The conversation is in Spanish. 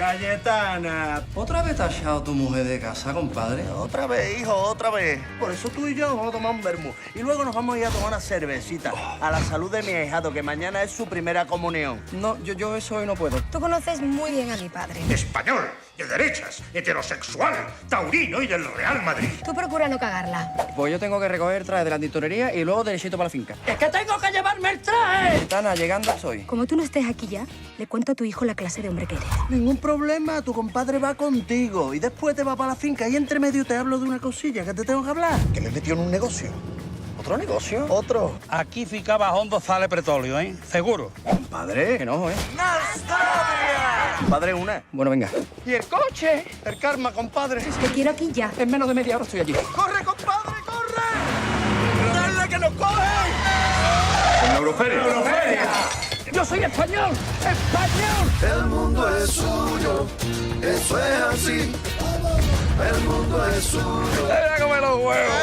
Cayetana. ¿Otra vez te has echado tu mujer de casa, compadre? Otra vez, hijo, otra vez. Por eso tú y yo nos vamos a tomar un vermú. Y luego nos vamos a ir a tomar una cervecita. A la salud de mi ahijado, que mañana es su primera comunión. No, yo eso hoy no puedo. Tú conoces muy bien a mi padre. Español, de derechas, heterosexual, taurino y del Real Madrid. Tú procura no cagarla. Pues yo tengo que recoger traje de la tintorería y luego derechito para la finca. ¡Es que tengo que llevarme el traje! Gitana, llegando soy. Como tú no estés aquí ya, le cuento a tu hijo la clase de hombre que eres. Ningún problema, tu compadre va contigo. Y después te va para la finca y entre medio te hablo de una cosilla que te tengo que hablar. Que me metió en un negocio. ¿Otro negocio? Otro. Aquí ficaba hondo sale petróleo, ¿eh? Seguro. Compadre. Que no, ¿eh? ¡Nostrovia! Compadre, una. Bueno, venga. ¿Y el coche? El karma, compadre. Te quiero aquí ya. En menos de media hora estoy allí. ¡Corre, compadre, corre! ¡Dale que nos coge! Euroferia. ¡Yo soy español! ¡Español! El mundo es suyo, eso es así. El mundo es suyo. ¡Mira cómo los huevos!